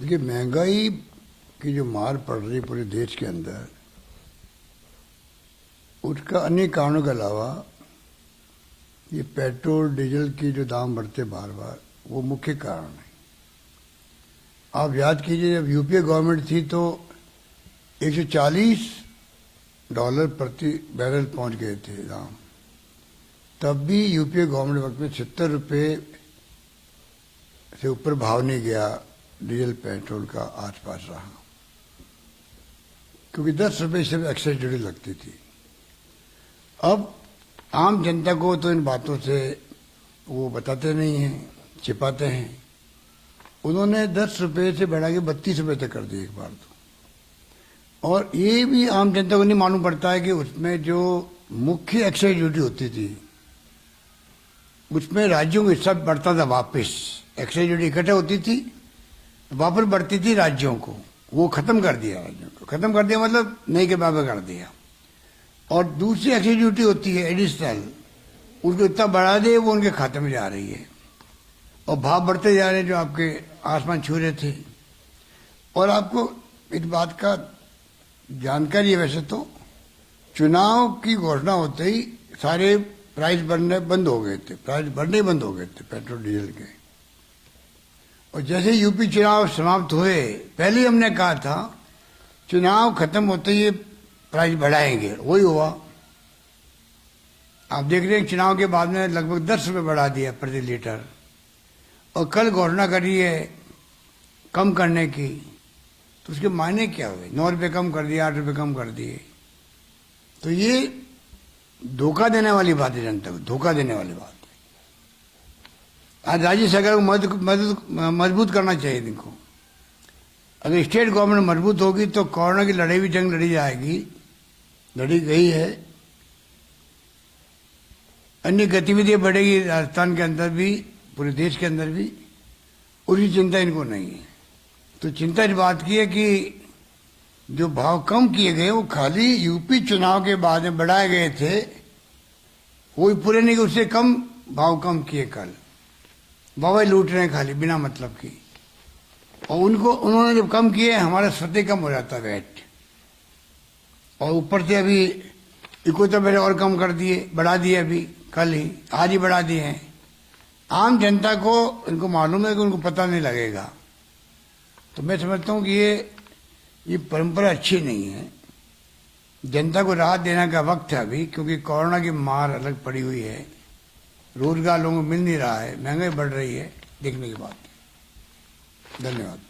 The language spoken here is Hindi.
देखिए, महंगाई की जो मार पड़ रही है पूरे देश के अंदर, उसका अन्य कारणों के अलावा ये पेट्रोल डीजल की जो दाम बढ़ते बार बार, वो मुख्य कारण है। आप याद कीजिए, जब यूपीए गवर्नमेंट थी तो $140 प्रति बैरल पहुंच गए थे दाम। तब भी यूपीए गवर्नमेंट वक्त में ₹70 से ऊपर भाव नहीं गया, डीजल पेट्रोल का आसपास रहा, क्योंकि ₹10 से एक्साइज ड्यूटी लगती थी। अब आम जनता को तो इन बातों से वो बताते नहीं हैं, छिपाते हैं। उन्होंने ₹10 से बढ़ा के ₹32 तक कर दिए एक बार तो। और ये भी आम जनता को नहीं मालूम पड़ता है कि उसमें जो मुख्य एक्साइज ड्यूटी होती थी, उसमें राज्यों को हिस्सा बढ़ता था वापस। एक्साइज ड्यूटी इकट्ठा होती थी, वापस बढ़ती थी राज्यों को, वो खत्म कर दिया। राज्यों को खत्म कर दिया मतलब नहीं के बराबर कर दिया। और दूसरी एक्साइज ड्यूटी होती है एडिशनल, उसको इतना बढ़ा दे वो उनके खाते में जा रही है, और भाव बढ़ते जा रहे हैं जो आपके आसमान छू रहे थे। और आपको इस बात का जानकारी है, वैसे तो चुनाव की घोषणा होते ही सारे प्राइस बढ़ने बंद हो गए थे, प्राइस बढ़ने बंद हो गए थे पेट्रोल डीजल के। और जैसे यूपी चुनाव समाप्त हुए, पहले हमने कहा था चुनाव खत्म होते ही प्राइस बढ़ाएंगे, वही हुआ। आप देख रहे हैं चुनाव के बाद में लगभग ₹10 बढ़ा दिया प्रति लीटर, और कल घोषणा करी है कम करने की। तो उसके मायने क्या हुए? ₹9 कम कर दिए, ₹8 कम कर दिए। तो ये धोखा देने वाली बात है, जनता को धोखा देने वाली बात है। आज राज्य सरकार को मजबूत करना चाहिए इनको। अगर स्टेट गवर्नमेंट मजबूत होगी तो कोरोना की लड़ाई भी जंग लड़ी जाएगी, लड़ी गई है। अन्य गतिविधियां बढ़ेगी राजस्थान के अंदर भी, पूरे देश के अंदर भी। उसकी चिंता इनको नहीं है। तो चिंता इस बात की है कि जो भाव कम किए गए वो खाली यूपी चुनाव के बाद में बढ़ाए गए थे, वो पूरे नहीं, उससे कम भाव कम किए कल। बाबा लूट रहे हैं खाली बिना मतलब की। और उन्होंने जब कम किए, हमारा स्वतः कम हो जाता वैट। और ऊपर से अभी इको तो मेरे और कम कर दिए, बढ़ा दिए, अभी कल ही आज ही बढ़ा दिए हैं। आम जनता को इनको मालूम है कि उनको पता नहीं लगेगा। तो मैं समझता हूँ कि ये परंपरा अच्छी नहीं है। जनता को राहत देने का वक्त है अभी, क्योंकि कोरोना की मार अलग पड़ी हुई है, रोजगार लोगों को मिल नहीं रहा है, महंगाई बढ़ रही है। देखने की बात। धन्यवाद।